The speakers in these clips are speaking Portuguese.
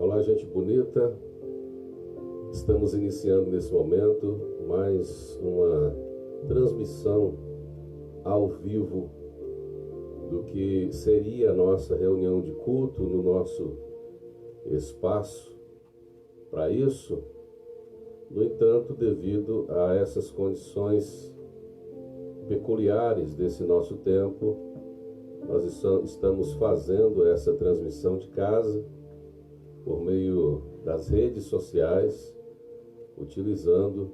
Olá, gente bonita. Estamos iniciando nesse momento mais uma transmissão ao vivo do que seria a nossa reunião de culto no nosso espaço. Para isso, no entanto, devido a essas condições peculiares desse nosso tempo, nós estamos fazendo essa transmissão de casa por meio das redes sociais, utilizando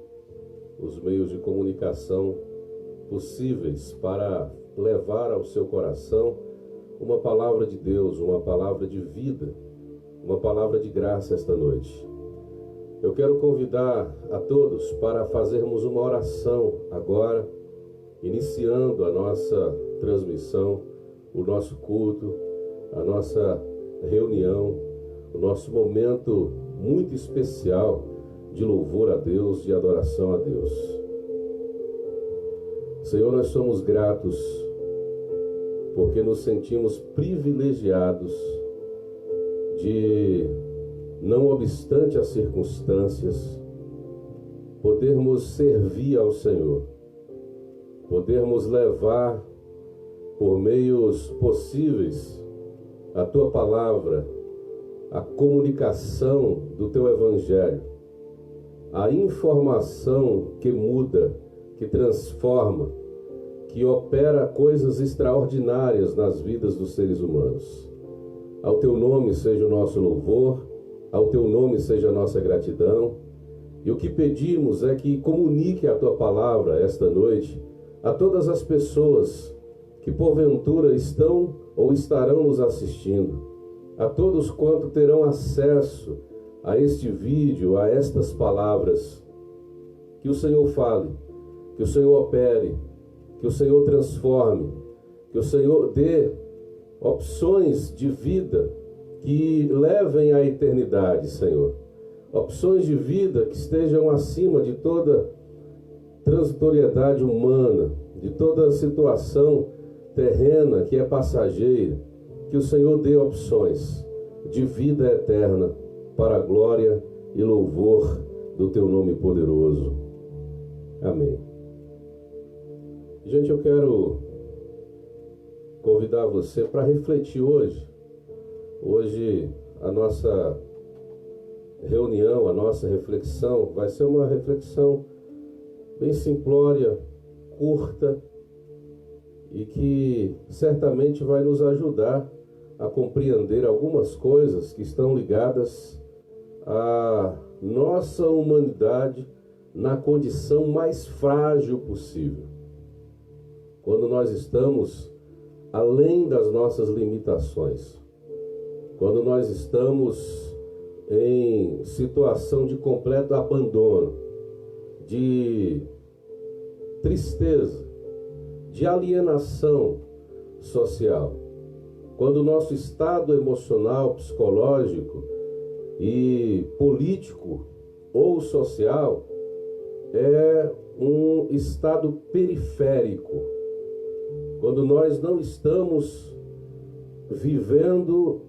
os meios de comunicação possíveis para levar ao seu coração uma palavra de Deus, uma palavra de vida, uma palavra de graça esta noite. Eu quero convidar a todos para fazermos uma oração agora, iniciando a nossa transmissão, o nosso culto, a nossa reunião, o nosso momento muito especial de louvor a Deus, de adoração a Deus. Senhor, nós somos gratos porque nos sentimos privilegiados de, não obstante as circunstâncias, podermos servir ao Senhor, podermos levar por meios possíveis a Tua palavra, a comunicação do Teu Evangelho, a informação que muda, que transforma, que opera coisas extraordinárias nas vidas dos seres humanos. Ao Teu nome seja o nosso louvor, ao Teu nome seja a nossa gratidão. E o que pedimos é que comunique a Tua palavra esta noite a todas as pessoas que porventura estão ou estarão nos assistindo, a todos quanto terão acesso a este vídeo, a estas palavras. Que o Senhor fale, que o Senhor opere, que o Senhor transforme, que o Senhor dê opções de vida que levem à eternidade, Senhor. Opções de vida que estejam acima de toda transitoriedade humana, de toda situação terrena que é passageira. Que o Senhor dê opções de vida eterna para a glória e louvor do Teu nome poderoso. Amém. Gente, eu quero convidar você para refletir hoje. Hoje a nossa reunião, a nossa reflexão vai ser uma reflexão bem simplória, curta, e que certamente vai nos ajudar a compreender algumas coisas que estão ligadas à nossa humanidade na condição mais frágil possível. Quando nós estamos além das nossas limitações, quando nós estamos em situação de completo abandono, de tristeza, de alienação social, quando o nosso estado emocional, psicológico e político ou social é um estado periférico, quando nós não estamos vivendo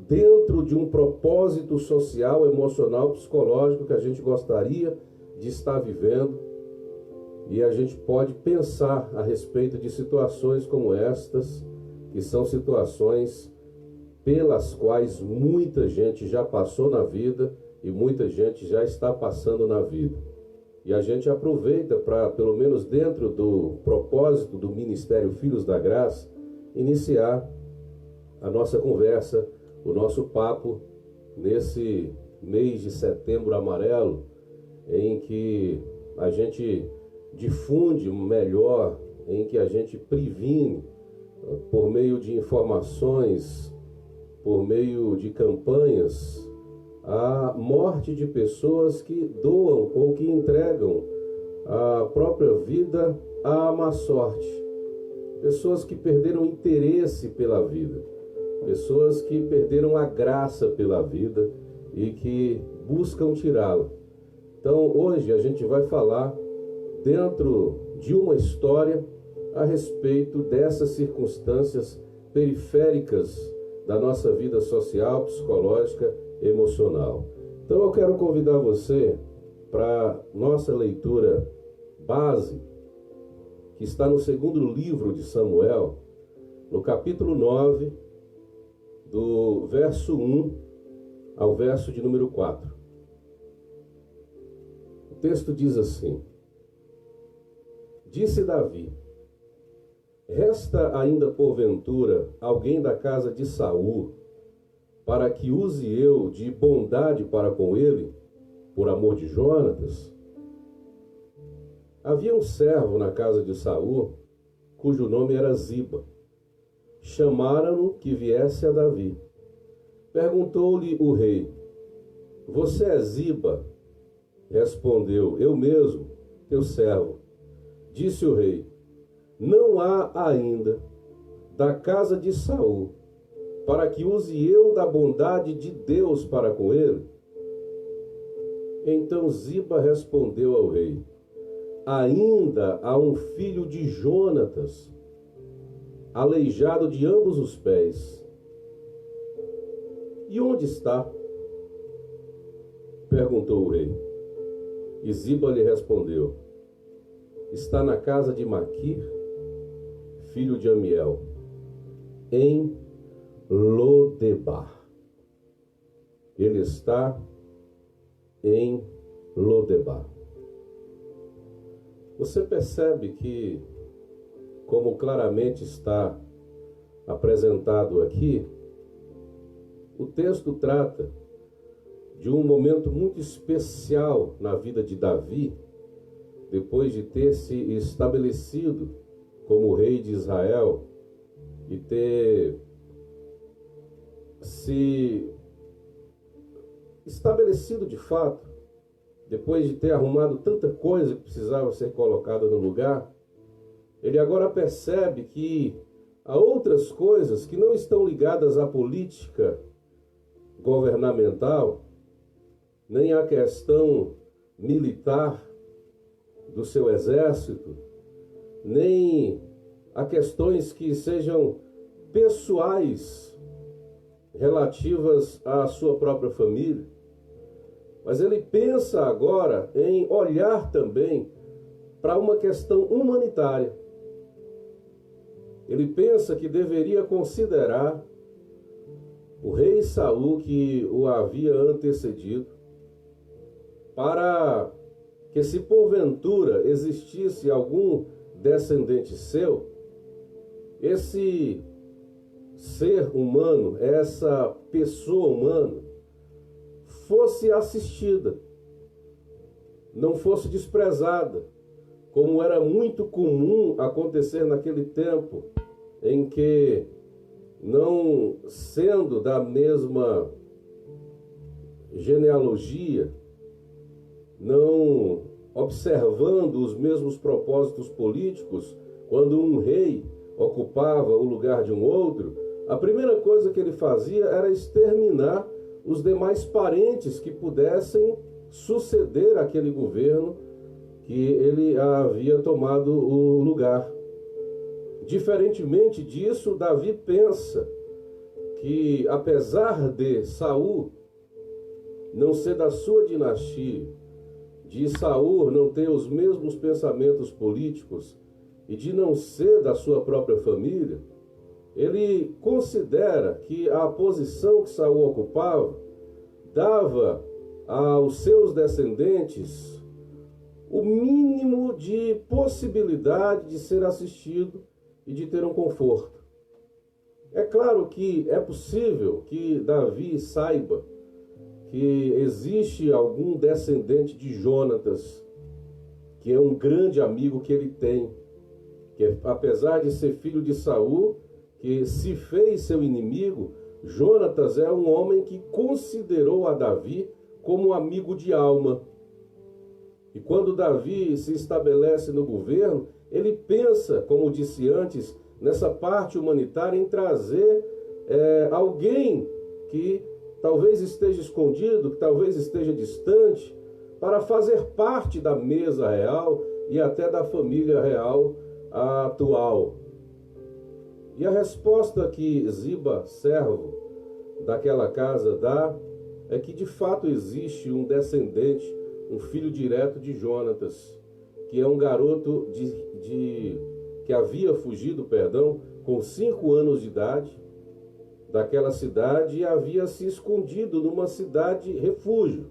dentro de um propósito social, emocional, psicológico que a gente gostaria de estar vivendo, e a gente pode pensar a respeito de situações como estas, que são situações pelas quais muita gente já passou na vida e muita gente já está passando na vida. E a gente aproveita para, pelo menos dentro do propósito do Ministério Filhos da Graça, iniciar a nossa conversa, o nosso papo, nesse mês de setembro amarelo, em que a gente difunde melhor, em que a gente previne, por meio de informações, por meio de campanhas, a morte de pessoas que doam ou que entregam a própria vida à má sorte. Pessoas que perderam interesse pela vida, pessoas que perderam a graça pela vida e que buscam tirá-la. Então hoje a gente vai falar dentro de uma história a respeito dessas circunstâncias periféricas da nossa vida social, psicológica emocional. Então eu quero convidar você para nossa leitura base, que está no segundo livro de Samuel, no capítulo 9, do verso 1 ao verso de número 4. O texto diz assim: Disse Davi: Resta ainda porventura alguém da casa de Saul, para que use eu de bondade para com ele, por amor de Jonatas? Havia um servo na casa de Saul, cujo nome era Ziba. Chamaram-no que viesse a Davi. Perguntou-lhe o rei: Você é Ziba? Respondeu: Eu mesmo, teu servo. Disse o rei: Não há ainda da casa de Saul, para que use eu da bondade de Deus para com ele? Então Ziba respondeu ao rei: Ainda há um filho de Jonatas, aleijado de ambos os pés. E onde está? Perguntou o rei. E Ziba lhe respondeu: Está na casa de Maquir, filho de Amiel, em Lodebar. Ele está em Lodebar. Você percebe que, como claramente está apresentado aqui, o texto trata de um momento muito especial na vida de Davi, depois de ter se estabelecido como rei de Israel e ter se estabelecido de fato, depois de ter arrumado tanta coisa que precisava ser colocada no lugar. Ele agora percebe que há outras coisas que não estão ligadas à política governamental, nem à questão militar do seu exército, nem a questões que sejam pessoais relativas à sua própria família. Mas ele pensa agora em olhar também para uma questão humanitária. Ele pensa que deveria considerar o rei Saul, que o havia antecedido, para que, se porventura existisse algum descendente seu, esse ser humano, essa pessoa humana, fosse assistida, não fosse desprezada, como era muito comum acontecer naquele tempo, em que, não sendo da mesma genealogia, não observando os mesmos propósitos políticos, quando um rei ocupava o lugar de um outro, a primeira coisa que ele fazia era exterminar os demais parentes que pudessem suceder aquele governo que ele havia tomado o lugar. Diferentemente disso, Davi pensa que, apesar de Saul não ser da sua dinastia, de Saul não ter os mesmos pensamentos políticos e de não ser da sua própria família, ele considera que a posição que Saul ocupava dava aos seus descendentes o mínimo de possibilidade de ser assistido e de ter um conforto. É claro que é possível que Davi saiba que existe algum descendente de Jonatas, que é um grande amigo que ele tem, que apesar de ser filho de Saul, que se fez seu inimigo, Jonatas é um homem que considerou a Davi como amigo de alma. E quando Davi se estabelece no governo, ele pensa, como disse antes, nessa parte humanitária, em trazer alguém que talvez esteja escondido, que talvez esteja distante, para fazer parte da mesa real e até da família real atual. E a resposta que Ziba, servo daquela casa, dá é que de fato existe um descendente, um filho direto de Jonatas, que é um garoto que havia fugido, com 5 anos de idade, daquela cidade, e havia se escondido numa cidade refúgio.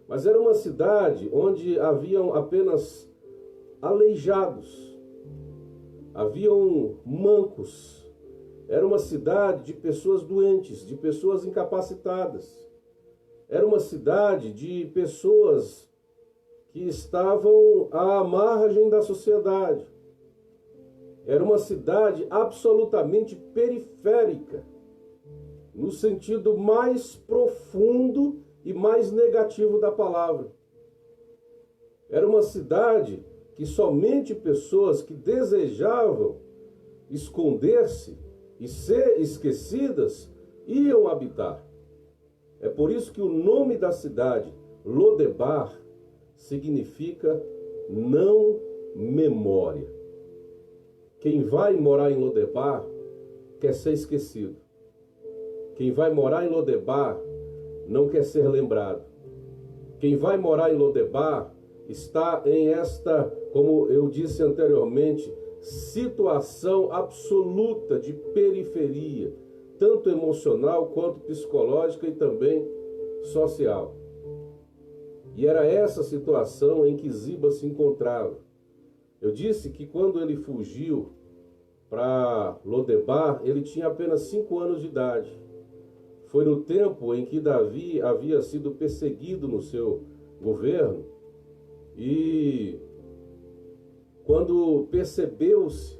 Mas era uma cidade onde haviam apenas aleijados, haviam mancos. Era uma cidade de pessoas doentes, de pessoas incapacitadas. Era uma cidade de pessoas que estavam à margem da sociedade. Era uma cidade absolutamente periférica, no sentido mais profundo e mais negativo da palavra. Era uma cidade que somente pessoas que desejavam esconder-se e ser esquecidas iam habitar. É por isso que o nome da cidade, Lodebar, significa não memória. Quem vai morar em Lodebar quer ser esquecido. Quem vai morar em Lodebar não quer ser lembrado. Quem vai morar em Lodebar está em esta, como eu disse anteriormente, situação absoluta de periferia, tanto emocional quanto psicológica e também social. E era essa situação em que Ziba se encontrava. Eu disse que quando ele fugiu para Lodebar, ele tinha apenas 5 anos de idade. Foi no tempo em que Davi havia sido perseguido no seu governo, e quando percebeu-se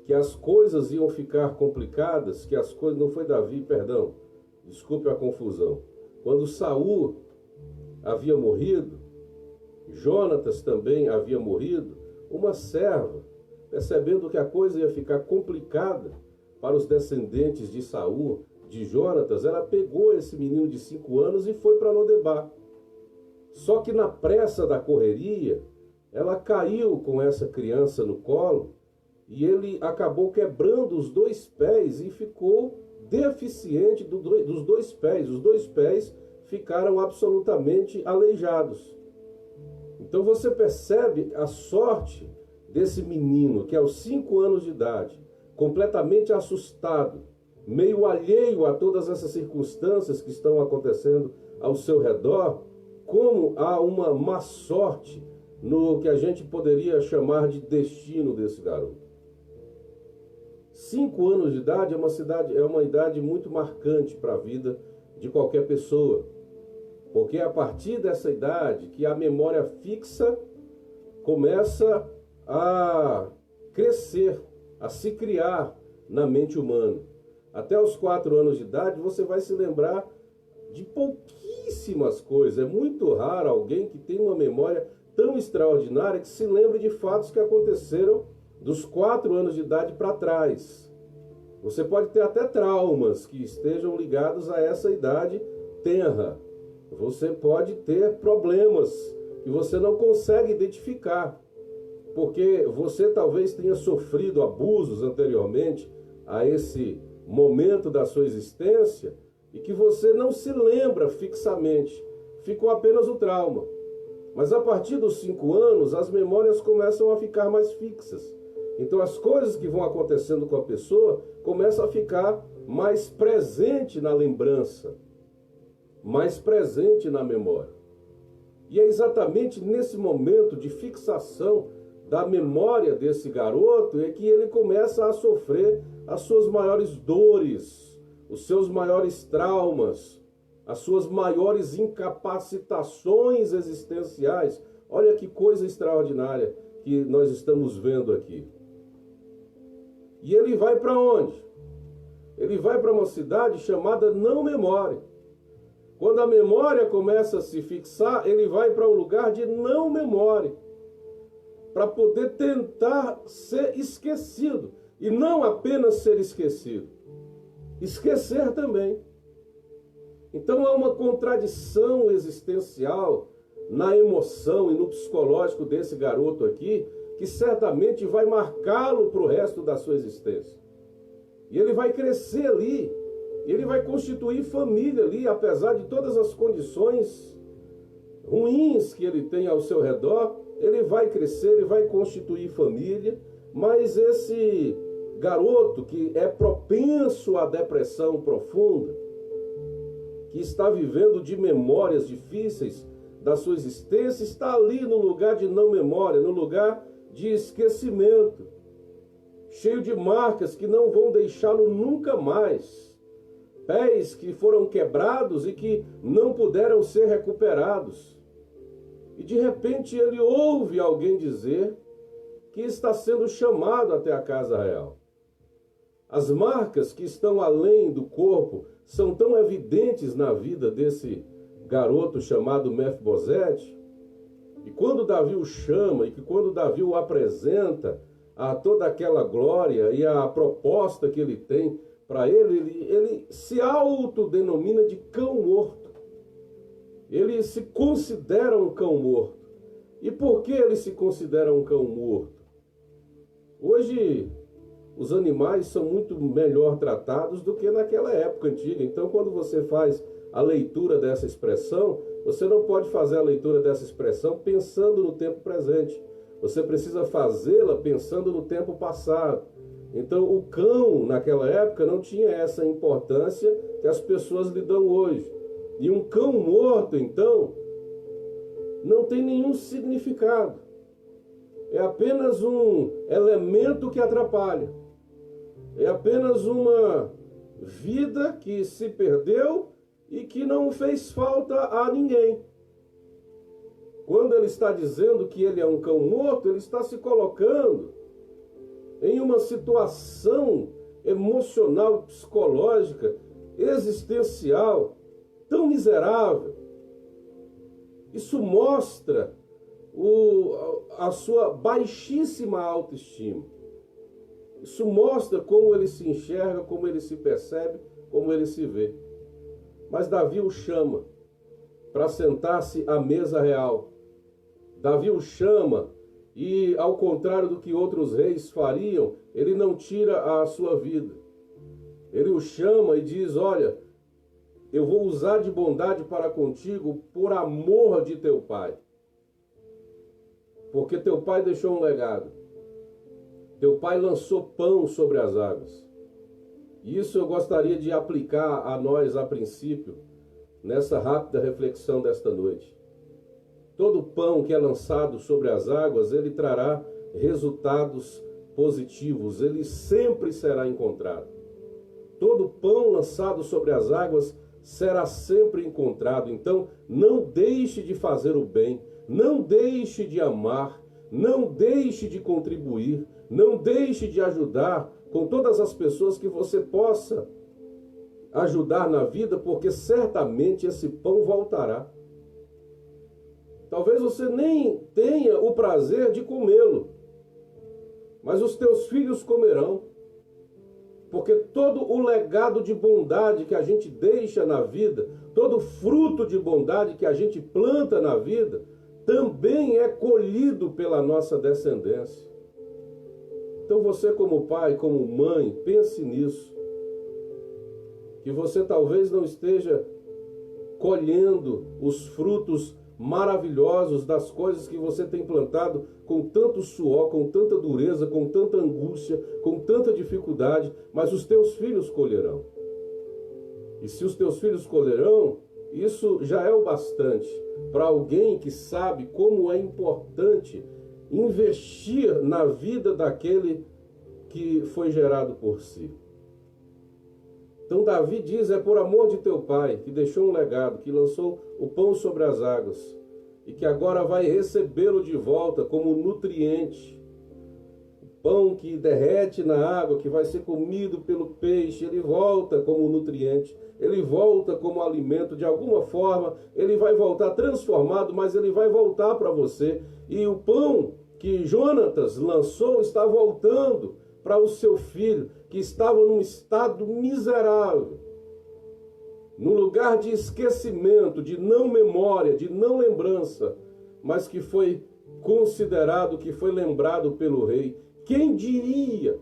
que as coisas iam ficar complicadas, que as coisas, não foi Davi, perdão, desculpe a confusão. Quando Saul havia morrido, Jonatas também havia morrido, uma serva, percebendo que a coisa ia ficar complicada para os descendentes de Saul, de Jonatas, ela pegou esse menino de 5 anos e foi para Lodebar. Só que na pressa da correria, ela caiu com essa criança no colo e ele acabou quebrando os 2 pés e ficou deficiente dos 2 pés. Os 2 pés ficaram absolutamente aleijados. Então você percebe a sorte desse menino que aos 5 anos de idade, completamente assustado, meio alheio a todas essas circunstâncias que estão acontecendo ao seu redor, como há uma má sorte no que a gente poderia chamar de destino desse garoto. 5 anos de idade é uma idade muito marcante para a vida de qualquer pessoa, porque é a partir dessa idade que a memória fixa começa a crescer, a se criar na mente humana. Até os 4 anos de idade você vai se lembrar de pouquíssimas coisas. É muito raro alguém que tem uma memória tão extraordinária que se lembre de fatos que aconteceram dos 4 anos de idade para trás. Você pode ter até traumas que estejam ligados a essa idade tenra. Você pode ter problemas que você não consegue identificar, porque você talvez tenha sofrido abusos anteriormente a esse momento da sua existência e que você não se lembra fixamente, ficou apenas o trauma. Mas a partir dos 5 anos, as memórias começam a ficar mais fixas. Então as coisas que vão acontecendo com a pessoa começam a ficar mais presente na lembrança, mais presente na memória. E é exatamente nesse momento de fixação da memória desse garoto é que ele começa a sofrer as suas maiores dores, os seus maiores traumas, as suas maiores incapacitações existenciais. Olha que coisa extraordinária que nós estamos vendo aqui. E ele vai para onde? Ele vai para uma cidade chamada não memória. Quando a memória começa a se fixar, ele vai para um lugar de não memória, para poder tentar ser esquecido. E não apenas ser esquecido, esquecer também. Então há uma contradição existencial na emoção e no psicológico desse garoto aqui, que certamente vai marcá-lo para o resto da sua existência. E ele vai crescer ali Ele vai constituir família ali, apesar de todas as condições ruins que ele tem ao seu redor. Ele vai crescer, ele vai constituir família, mas esse garoto que é propenso à depressão profunda, que está vivendo de memórias difíceis da sua existência, está ali no lugar de não memória, no lugar de esquecimento, cheio de marcas que não vão deixá-lo nunca mais, pés que foram quebrados e que não puderam ser recuperados. E de repente ele ouve alguém dizer que está sendo chamado até a casa real. As marcas que estão além do corpo são tão evidentes na vida desse garoto chamado Mefibosete, e quando Davi o chama, e que quando Davi o apresenta a toda aquela glória e a proposta que ele tem para ele se autodenomina de cão morto. Ele se considera um cão morto. E por que ele se considera um cão morto? Hoje, os animais são muito melhor tratados do que naquela época antiga. Então, quando você faz a leitura dessa expressão, você não pode fazer a leitura dessa expressão pensando no tempo presente. Você precisa fazê-la pensando no tempo passado. Então, o cão, naquela época, não tinha essa importância que as pessoas lhe dão hoje. E um cão morto, então, não tem nenhum significado. É apenas um elemento que atrapalha. É apenas uma vida que se perdeu e que não fez falta a ninguém. Quando ele está dizendo que ele é um cão morto, ele está se colocando em uma situação emocional, psicológica, existencial, tão miserável. Isso mostra a sua baixíssima autoestima. Isso mostra como ele se enxerga, como ele se percebe, como ele se vê. Mas Davi o chama para sentar-se à mesa real. Davi o chama e, ao contrário do que outros reis fariam, ele não tira a sua vida. Ele o chama e diz: olha, eu vou usar de bondade para contigo por amor de teu pai. Porque teu pai deixou um legado. Teu pai lançou pão sobre as águas. E isso eu gostaria de aplicar a nós a princípio, nessa rápida reflexão desta noite. Todo pão que é lançado sobre as águas, ele trará resultados positivos, ele sempre será encontrado. Todo pão lançado sobre as águas será sempre encontrado. Então, não deixe de fazer o bem, não deixe de amar, não deixe de contribuir, não deixe de ajudar com todas as pessoas que você possa ajudar na vida, porque certamente esse pão voltará. Talvez você nem tenha o prazer de comê-lo, mas os teus filhos comerão. Porque todo o legado de bondade que a gente deixa na vida, todo fruto de bondade que a gente planta na vida, também é colhido pela nossa descendência. Então você, como pai, como mãe, pense nisso. Que você talvez não esteja colhendo os frutos maravilhosos das coisas que você tem plantado com tanto suor, com tanta dureza, com tanta angústia, com tanta dificuldade, mas os teus filhos colherão. E se os teus filhos colherão, isso já é o bastante para alguém que sabe como é importante investir na vida daquele que foi gerado por si. Então Davi diz: é por amor de teu pai, que deixou um legado, que lançou o pão sobre as águas, e que agora vai recebê-lo de volta como nutriente. O pão que derrete na água, que vai ser comido pelo peixe, ele volta como nutriente, ele volta como alimento, de alguma forma, ele vai voltar transformado, mas ele vai voltar para você. E o pão que Jonatas lançou está voltando para o seu filho, que estava num estado miserável, num lugar de esquecimento, de não memória, de não lembrança, mas que foi considerado, que foi lembrado pelo rei. Quem diria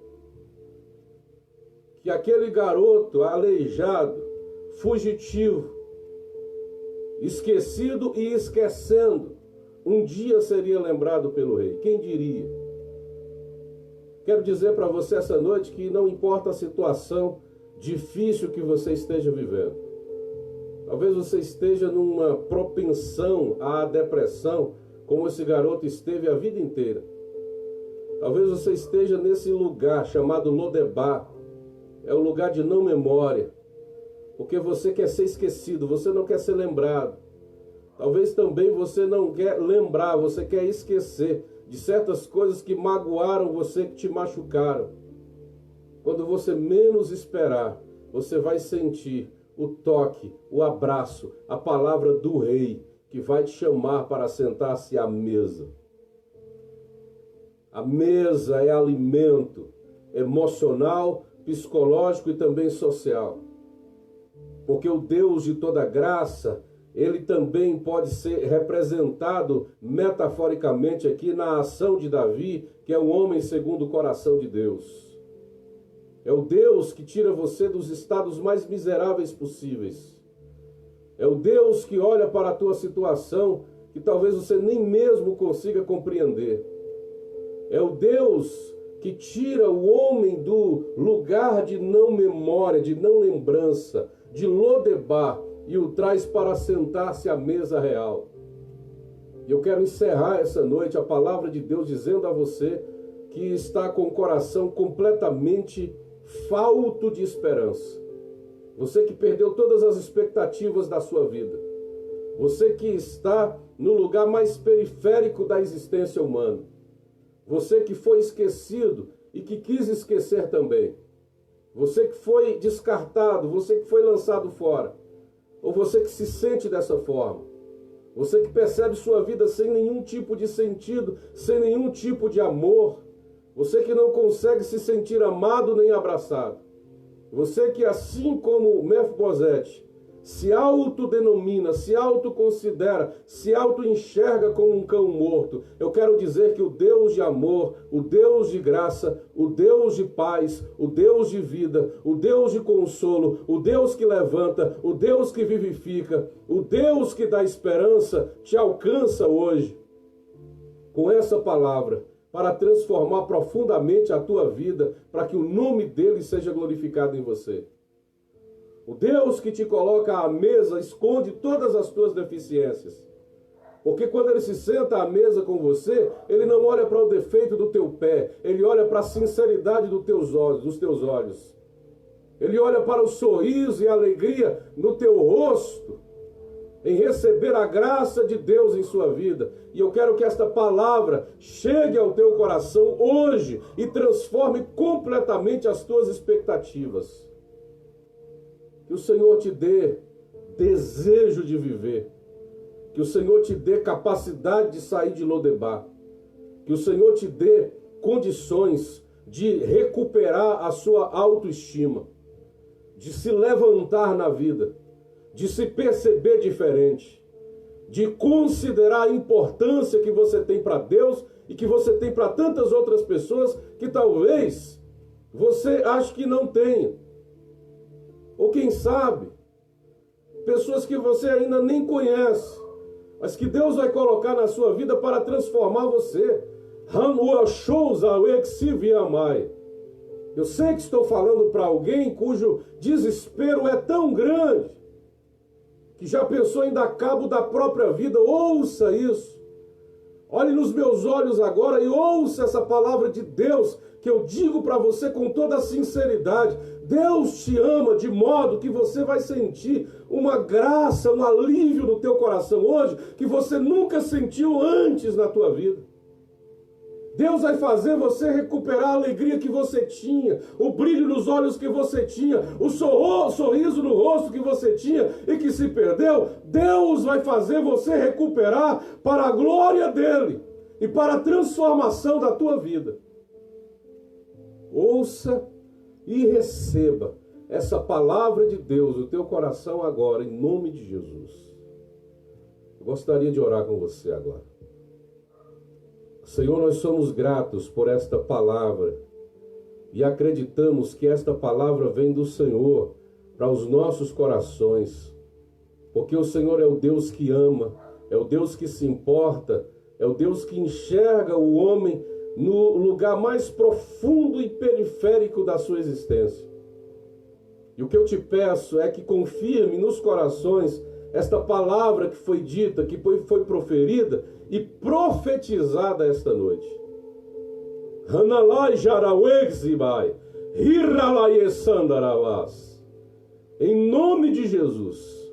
que aquele garoto aleijado, fugitivo, esquecido e esquecendo, um dia seria lembrado pelo rei. Quem diria? Quero dizer para você essa noite que não importa a situação difícil que você esteja vivendo. Talvez você esteja numa propensão à depressão, como esse garoto esteve a vida inteira. Talvez você esteja nesse lugar chamado Lodebar. É o lugar de não memória. Porque você quer ser esquecido, você não quer ser lembrado. Talvez também você não quer lembrar, você quer esquecer de certas coisas que magoaram você, que te machucaram. Quando você menos esperar, você vai sentir o toque, o abraço, a palavra do rei, que vai te chamar para sentar-se à mesa. A mesa é alimento emocional, psicológico e também social. Porque o Deus de toda graça, ele também pode ser representado metaforicamente aqui na ação de Davi, que é o homem segundo o coração de Deus. É o Deus que tira você dos estados mais miseráveis possíveis. É o Deus que olha para a tua situação que talvez você nem mesmo consiga compreender. É o Deus que tira o homem do lugar de não memória, de não lembrança, de Lodebar, e o traz para sentar-se à mesa real. E eu quero encerrar essa noite a palavra de Deus dizendo a você que está com o coração completamente falto de esperança. Você que perdeu todas as expectativas da sua vida. Você que está no lugar mais periférico da existência humana. Você que foi esquecido e que quis esquecer também. Você que foi descartado, você que foi lançado fora. Ou você que se sente dessa forma. Você que percebe sua vida sem nenhum tipo de sentido, sem nenhum tipo de amor. Você que não consegue se sentir amado nem abraçado. Você que, assim como Mefibosete, se autodenomina, se autoconsidera, se autoenxerga como um cão morto. Eu quero dizer que o Deus de amor, o Deus de graça, o Deus de paz, o Deus de vida, o Deus de consolo, o Deus que levanta, o Deus que vivifica, o Deus que dá esperança, te alcança hoje com essa palavra para transformar profundamente a tua vida, para que o nome dele seja glorificado em você. O Deus que te coloca à mesa esconde todas as tuas deficiências. Porque quando ele se senta à mesa com você, ele não olha para o defeito do teu pé, ele olha para a sinceridade dos teus olhos. Ele olha para o sorriso e a alegria no teu rosto, em receber a graça de Deus em sua vida. E eu quero que esta palavra chegue ao teu coração hoje e transforme completamente as tuas expectativas. Que o Senhor te dê desejo de viver. Que o Senhor te dê capacidade de sair de Lodebar. Que o Senhor te dê condições de recuperar a sua autoestima. De se levantar na vida. De se perceber diferente. De considerar a importância que você tem para Deus e que você tem para tantas outras pessoas que talvez você ache que não tenha. Ou quem sabe, pessoas que você ainda nem conhece, mas que Deus vai colocar na sua vida para transformar você. Eu sei que estou falando para alguém cujo desespero é tão grande, que já pensou em dar cabo da própria vida. Ouça isso. Olhe nos meus olhos agora e ouça essa palavra de Deus que eu digo para você com toda a sinceridade. Deus te ama de modo que você vai sentir uma graça, um alívio no teu coração hoje que você nunca sentiu antes na tua vida. Deus vai fazer você recuperar a alegria que você tinha, o brilho nos olhos que você tinha, o sorriso no rosto que você tinha e que se perdeu. Deus vai fazer você recuperar para a glória dele e para a transformação da tua vida. Ouça e receba essa palavra de Deus no teu coração agora, em nome de Jesus. Eu gostaria de orar com você agora. Senhor, nós somos gratos por esta palavra e acreditamos que esta palavra vem do Senhor para os nossos corações, porque o Senhor é o Deus que ama, é o Deus que se importa, é o Deus que enxerga o homem no lugar mais profundo e periférico da sua existência. E o que eu te peço é que confirme nos corações esta palavra que foi dita, que foi proferida e profetizada esta noite. Hanalai Jarauexibai, Hiralai Sandaravas. Em nome de Jesus,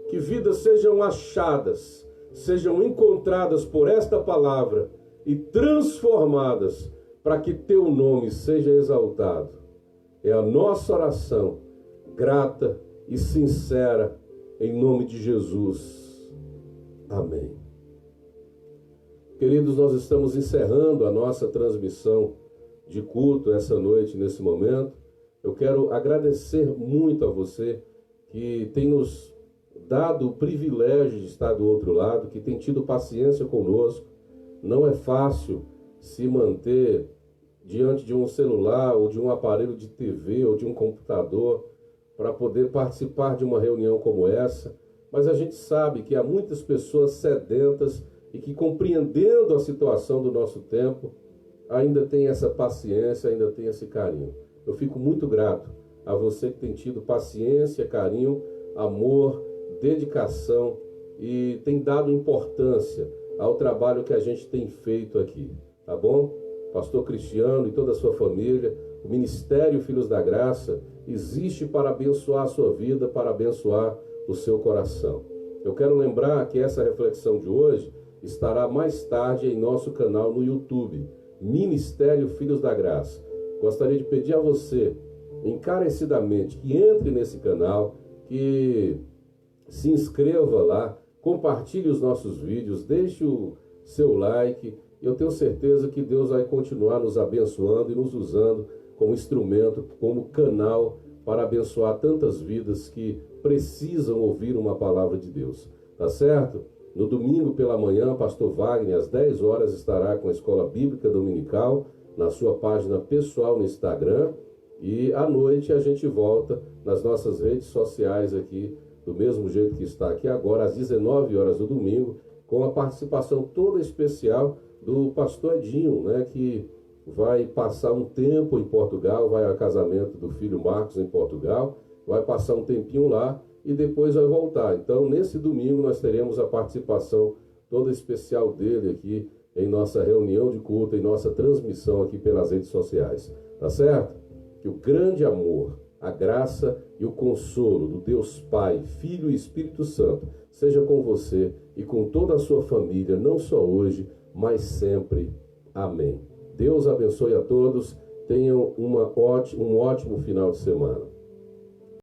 que vidas sejam achadas, sejam encontradas por esta palavra e transformadas para que teu nome seja exaltado. É a nossa oração, grata e sincera, em nome de Jesus. Amém. Queridos, nós estamos encerrando a nossa transmissão de culto essa noite, nesse momento. Eu quero agradecer muito a você que tem nos dado o privilégio de estar do outro lado, que tem tido paciência conosco. Não é fácil se manter diante de um celular ou de um aparelho de TV ou de um computador para poder participar de uma reunião como essa, mas a gente sabe que há muitas pessoas sedentas e que, compreendendo a situação do nosso tempo, ainda tem essa paciência, ainda tem esse carinho. Eu fico muito grato a você que tem tido paciência, carinho, amor, dedicação e tem dado importância ao trabalho que a gente tem feito aqui, tá bom? Pastor Cristiano e toda a sua família, o Ministério Filhos da Graça existe para abençoar a sua vida, para abençoar o seu coração. Eu quero lembrar que essa reflexão de hoje estará mais tarde em nosso canal no YouTube, Ministério Filhos da Graça. Gostaria de pedir a você, encarecidamente, que entre nesse canal, que se inscreva lá, compartilhe os nossos vídeos, deixe o seu like. Eu tenho certeza que Deus vai continuar nos abençoando e nos usando como instrumento, como canal para abençoar tantas vidas que precisam ouvir uma palavra de Deus. Tá certo? No domingo pela manhã, pastor Wagner, às 10 horas, estará com a Escola Bíblica Dominical na sua página pessoal no Instagram. E à noite a gente volta nas nossas redes sociais aqui, do mesmo jeito que está aqui agora, às 19 horas do domingo, com a participação toda especial do pastor Edinho, né, que vai passar um tempo em Portugal, vai ao casamento do filho Marcos em Portugal, vai passar um tempinho lá e depois vai voltar. Então, nesse domingo, nós teremos a participação toda especial dele aqui em nossa reunião de culto, em nossa transmissão aqui pelas redes sociais. Tá certo? Que o grande amor, a graça e o consolo do Deus Pai, Filho e Espírito Santo seja com você e com toda a sua família, não só hoje, mas sempre. Amém. Deus abençoe a todos. Tenham um ótimo final de semana.